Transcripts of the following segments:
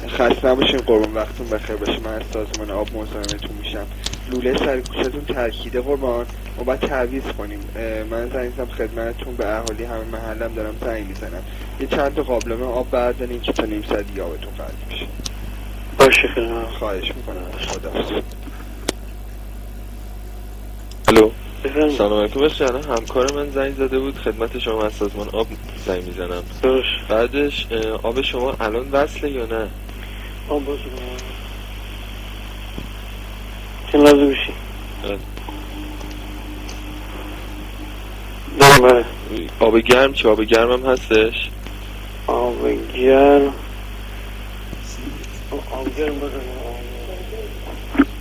خسته نباشین، قربان وقتتون بخیر باشه. من از سازمان آب مزاحمتون میشم. لوله سر کوچه‌تون ترکیده قربان، ما باید تعویض کنیم. من زنگ زدم خدمتتون، به اهالی همه محلم دارم زنگ میزنم. یه چند تا قابلمه آب بردارین که تا نیم ساعت دیگه آبتون قطع میشه. باشه خیلی خواهش میکنم. خدا. الو، سلام علیکم. الان همکار من زنگ زده بود خدمت شما از سازمان آب زنگ میزنم. بعدش آب شما الان وصله یا نه؟ آب وصله. چه لازم میشی؟ بله. آب گرم چه؟ آب گرم هم هستش؟ آب گرم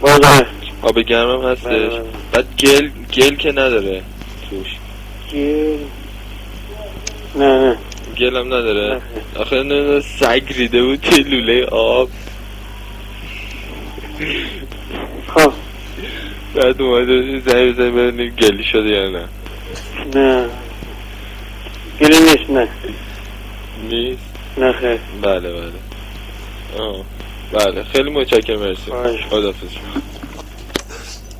بازه. آب گرم هم هستش. بعد گل که نداره توش؟ گل نه گل هم نداره. آخه نه سگ ریده بود توی لوله آب. خب بعد اومده زنگ بزنیم ببینیم گلی شده یا نه. نه گلی نیست. نه نیست؟ نه خیر. بله بله خیلی متشکرم. مرسی. خداحافظ.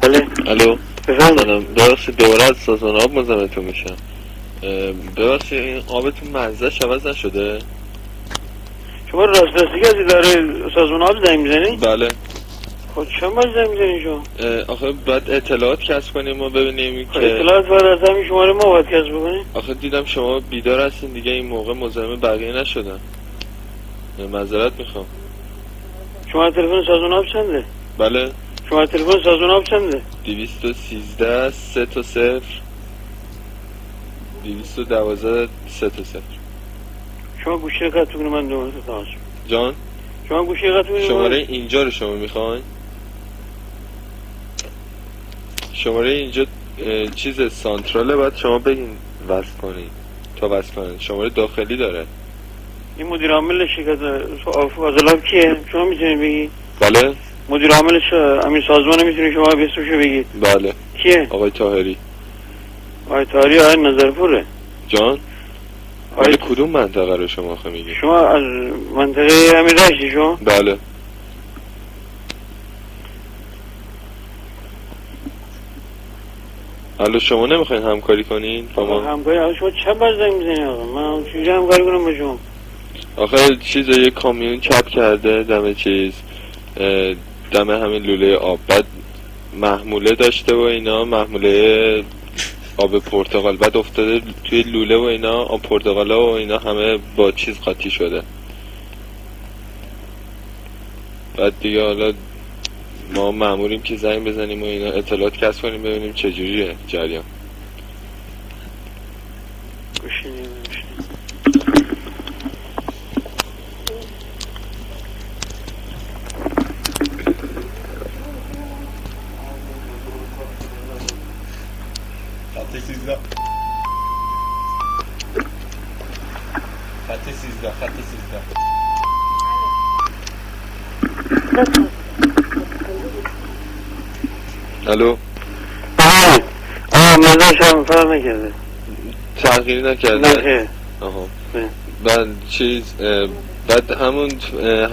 بله. الو، سلام. ببخشید دوباره از سازمان آب مزاحمتون میشم. ببخشید این آبتون مزه‌اش عوض نشده؟ شما راستی از اداره سازمان آب زنگ میزنی؟ بله. خب چند بار زنگ میزنی شما؟ آخه باید اطلاعات کسب کنیم ما ببینیم که اطلاعات باید از همین شماره ما باید کسب بکنیم. آخه دیدم شما بیدار هستین دیگه، این موقع مزاحم بقیه نشدن. معذرت میخوام. شما تلفن سازمان آب چنده؟ بله. شما تلفن سازمان آب چنده؟ 213 3 تا 0 212 3 تا 0. شما گوشی رو قطع کنید من دوباره تماس. جان؟ شما گوشی رو قطع کنید. شماره اینجا رو شما میخواین؟ شماره اینجا چیز سانتراله، باید شما بگین وصل کنین تا وصل کنین. شماره داخلی داره. این مدیر عامل شرکت فاضلاب کیه؟ شما میتونید بگید؟ بله. مدیر عاملش همین سازمان میتونید شما بسوشو بگید؟ بله. کیه؟ آقای طاهری. آقای طاهری آقای نظرپوره. جان؟ آقای کدوم منطقه رو شما آخه میگید؟ شما از منطقه همین رشتی شما؟ بله. الو، شما نمیخواین همکاری کنین با ما؟ همکاری شما چند بار زنگ میزنید آقا؟ من چجوری همکاری کنم با شما؟ آخه چیز یه کامیون چپ کرده دم چیز دم همین لوله آب، بعد محموله داشته و اینا، محموله آب پرتقال، بعد افتاده توی لوله و اینا، آب پرتقالا و اینا همه با چیز قاطی شده. بعد دیگه حالا ما مأموریم که زنگ بزنیم و اینا اطلاعات کسب کنیم ببینیم چجوریه جریان. خط 13 الو. مزاش هم فرق نکرده. تغییری نکرده؟ آها. بعد چیز بعد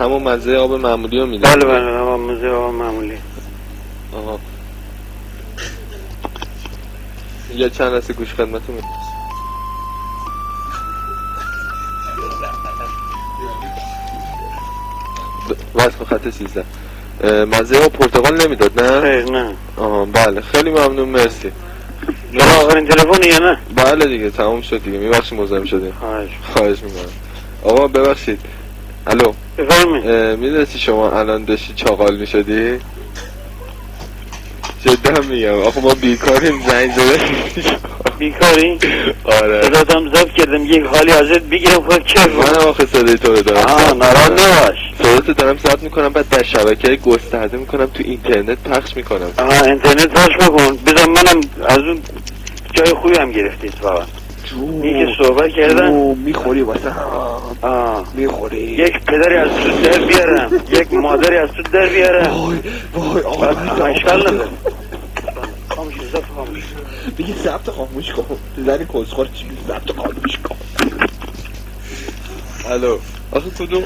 همون مزه آب معمولی رو میده؟ بله همون مزه آب معمولی. آها. یه چند لحظه گوش خدمتتون. واسه خط 13 مزه آب پرتقال نمیداد نه؟ خیر نه. آها بله خیلی ممنون. مرسی. آخرین تلفنی یا نه؟ بله دیگه تموم شد دیگه. میبخشید مزاحم شدیم. خواهش میکنم. آقا ببخشید. الو بفرمایید. میدونستی شما الان داشتی چاقال میشدی؟ جدا میگم آخه ما بیکاریم زنگ زده. بیکاری؟ آره. صداتم ضبط کردم یک حالی ازت بگیرم خود کیف. منم آخه صدای تو رو دارم. ناراحت نباش. صداتو دارم ضبط میکنم بعد در شبکه گسترده میکنم تو اینترنت پخش میکنم. اینترنت پخش میکن. بذار منم از اون جای خوبی هم گرفتید واقعا. این که صحبت کردن میخوری واسه میخوری. یک پدری از تو در بیارم یک مادری از تو در بیارم. وای آقا اشکال نداره. خاموش ضبط خاموش. دیگه ضبط خاموش کن. زنی کسخور چی ضبط خاموش کن. الو آخه کدوم